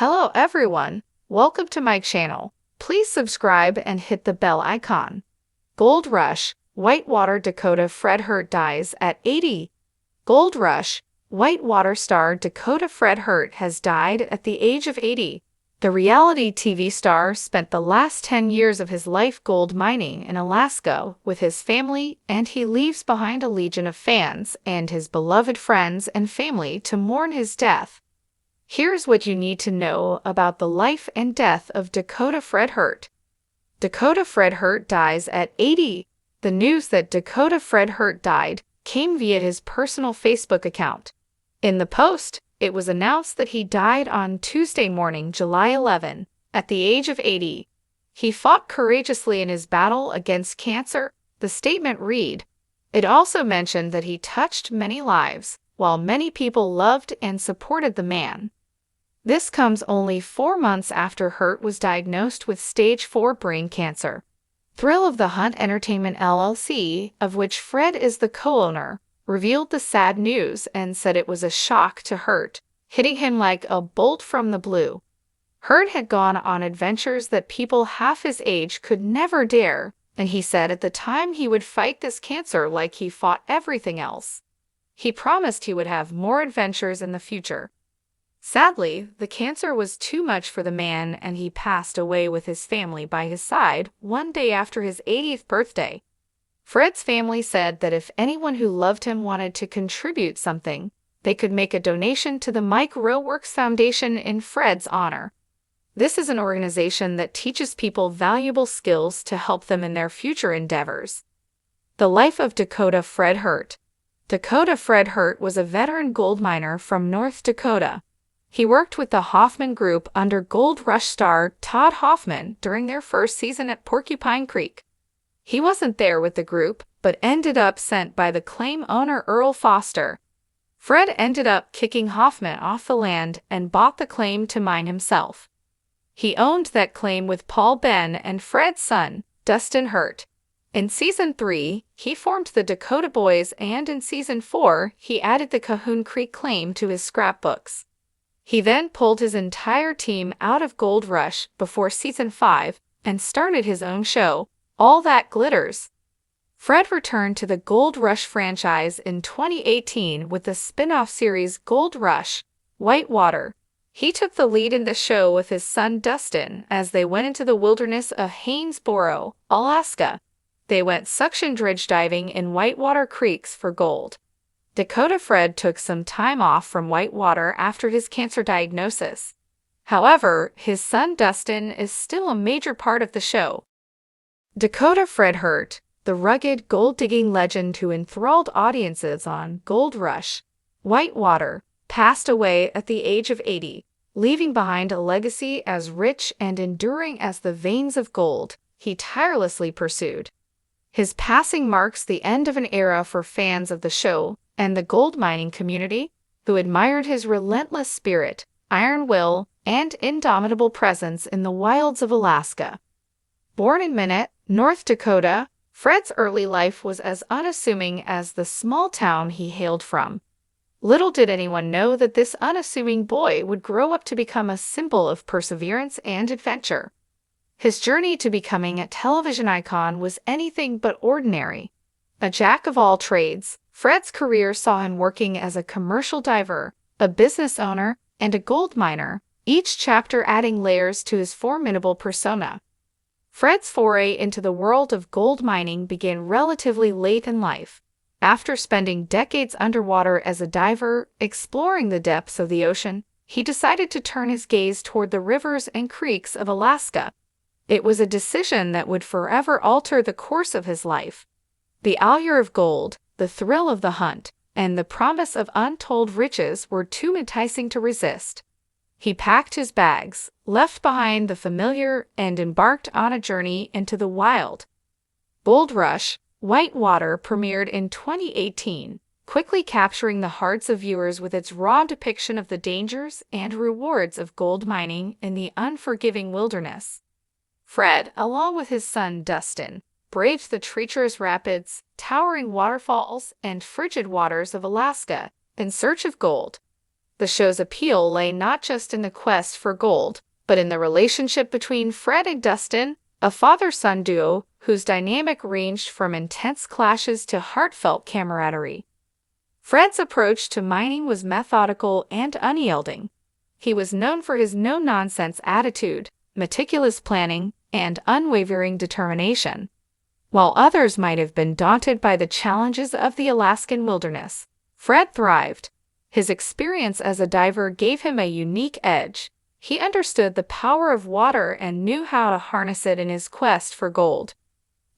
Hello everyone, welcome to my channel. Please subscribe and hit the bell icon. Gold Rush, Whitewater, Dakota. Fred Hurt dies at 80. Gold Rush, Whitewater star Dakota Fred Hurt has died at the age of 80. The reality TV star spent the last 10 years of his life gold mining in Alaska with his family, and he leaves behind a legion of fans and his beloved friends and family to mourn his death. Here's what you need to know about the life and death of Dakota Fred Hurt. Dakota Fred Hurt dies at 80. The news that Dakota Fred Hurt died came via his personal Facebook account. In the post, it was announced that he died on Tuesday morning, July 11, at the age of 80. He fought courageously in his battle against cancer, the statement read. It also mentioned that he touched many lives, while many people loved and supported the man. This comes only 4 months after Hurt was diagnosed with stage 4 brain cancer. Thrill of the Hunt Entertainment LLC, of which Fred is the co-owner, revealed the sad news and said it was a shock to Hurt, hitting him like a bolt from the blue. Hurt had gone on adventures that people half his age could never dare, and he said at the time he would fight this cancer like he fought everything else. He promised he would have more adventures in the future. Sadly, the cancer was too much for the man, and he passed away with his family by his side one day after his 80th birthday. Fred's family said that if anyone who loved him wanted to contribute something, they could make a donation to the Mike Rowe Works Foundation in Fred's honor. This is an organization that teaches people valuable skills to help them in their future endeavors. The life of Dakota Fred Hurt. Dakota Fred Hurt was a veteran gold miner from North Dakota. He worked with the Hoffman Group under Gold Rush star Todd Hoffman during their first season at Porcupine Creek. He wasn't there with the group, but ended up sent by the claim owner Earl Foster. Fred ended up kicking Hoffman off the land and bought the claim to mine himself. He owned that claim with Paul Ben and Fred's son, Dustin Hurt. In Season 3, he formed the Dakota Boys, and in Season 4, he added the Cahoon Creek claim to his scrapbooks. He then pulled his entire team out of Gold Rush before Season 5 and started his own show, All That Glitters. Fred returned to the Gold Rush franchise in 2018 with the spin-off series Gold Rush, Whitewater. He took the lead in the show with his son Dustin as they went into the wilderness of Haynesboro, Alaska. They went suction dredge diving in Whitewater creeks for gold. Dakota Fred took some time off from Whitewater after his cancer diagnosis. However, his son Dustin is still a major part of the show. Dakota Fred Hurt, the rugged gold-digging legend who enthralled audiences on Gold Rush, Whitewater, passed away at the age of 80, leaving behind a legacy as rich and enduring as the veins of gold he tirelessly pursued. His passing marks the end of an era for fans of the show and the gold mining community, who admired his relentless spirit, iron will, and indomitable presence in the wilds of Alaska. Born in Minot, North Dakota, Fred's early life was as unassuming as the small town he hailed from. Little did anyone know that this unassuming boy would grow up to become a symbol of perseverance and adventure. His journey to becoming a television icon was anything but ordinary. A jack of all trades, Fred's career saw him working as a commercial diver, a business owner, and a gold miner, each chapter adding layers to his formidable persona. Fred's foray into the world of gold mining began relatively late in life. After spending decades underwater as a diver, exploring the depths of the ocean, he decided to turn his gaze toward the rivers and creeks of Alaska. It was a decision that would forever alter the course of his life. The allure of gold, the thrill of the hunt, and the promise of untold riches were too enticing to resist. He packed his bags, left behind the familiar, and embarked on a journey into the wild. Gold Rush, Whitewater premiered in 2018, quickly capturing the hearts of viewers with its raw depiction of the dangers and rewards of gold mining in the unforgiving wilderness. Fred, along with his son Dustin, braved the treacherous rapids, towering waterfalls, and frigid waters of Alaska in search of gold. The show's appeal lay not just in the quest for gold, but in the relationship between Fred and Dustin, a father-son duo whose dynamic ranged from intense clashes to heartfelt camaraderie. Fred's approach to mining was methodical and unyielding. He was known for his no-nonsense attitude, meticulous planning, and unwavering determination. While others might have been daunted by the challenges of the Alaskan wilderness, Fred thrived. His experience as a diver gave him a unique edge. He understood the power of water and knew how to harness it in his quest for gold.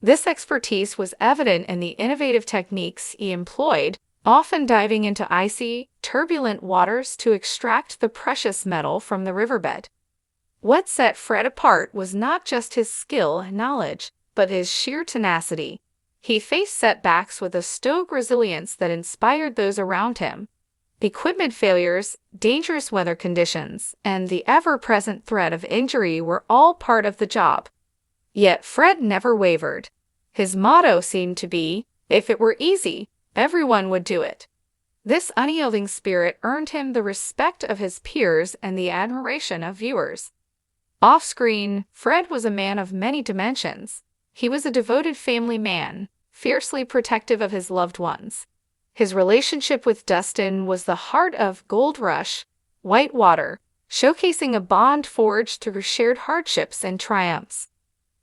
This expertise was evident in the innovative techniques he employed, often diving into icy, turbulent waters to extract the precious metal from the riverbed. What set Fred apart was not just his skill and knowledge, but his sheer tenacity. He faced setbacks with a stoic resilience that inspired those around him. Equipment failures, dangerous weather conditions, and the ever-present threat of injury were all part of the job. Yet Fred never wavered. His motto seemed to be, "If it were easy, everyone would do it." This unyielding spirit earned him the respect of his peers and the admiration of viewers. Off-screen, Fred was a man of many dimensions. He was a devoted family man, fiercely protective of his loved ones. His relationship with Dustin was the heart of Gold Rush, Whitewater, showcasing a bond forged through shared hardships and triumphs.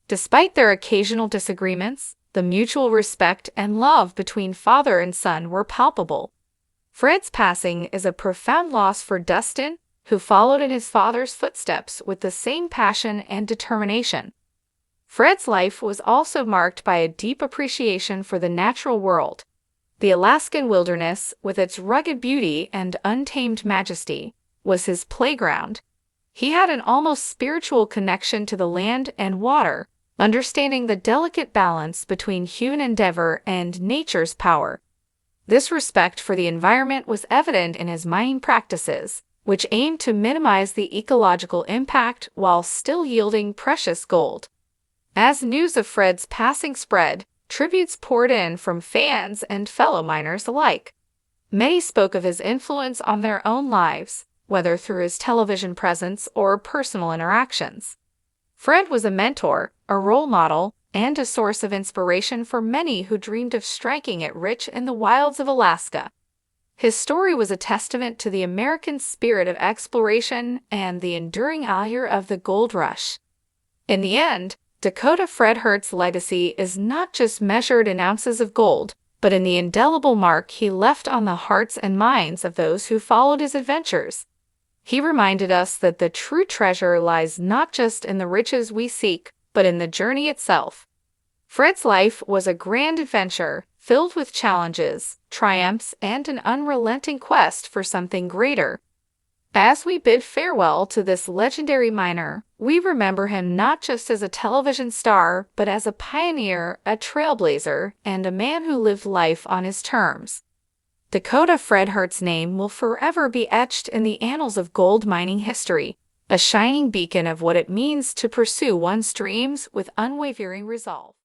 Despite their occasional disagreements, the mutual respect and love between father and son were palpable. Fred's passing is a profound loss for Dustin, who followed in his father's footsteps with the same passion and determination. Fred's life was also marked by a deep appreciation for the natural world. The Alaskan wilderness, with its rugged beauty and untamed majesty, was his playground. He had an almost spiritual connection to the land and water, understanding the delicate balance between human endeavor and nature's power. This respect for the environment was evident in his mining practices, which aimed to minimize the ecological impact while still yielding precious gold. As news of Fred's passing spread, tributes poured in from fans and fellow miners alike. Many spoke of his influence on their own lives, whether through his television presence or personal interactions. Fred was a mentor, a role model, and a source of inspiration for many who dreamed of striking it rich in the wilds of Alaska. His story was a testament to the American spirit of exploration and the enduring allure of the gold rush. In the end, Dakota Fred Hert's legacy is not just measured in ounces of gold, but in the indelible mark he left on the hearts and minds of those who followed his adventures. He reminded us that the true treasure lies not just in the riches we seek, but in the journey itself. Fred's life was a grand adventure, filled with challenges, triumphs, and an unrelenting quest for something greater. As we bid farewell to this legendary miner, we remember him not just as a television star, but as a pioneer, a trailblazer, and a man who lived life on his terms. Dakota Fred Hert's name will forever be etched in the annals of gold mining history, a shining beacon of what it means to pursue one's dreams with unwavering resolve.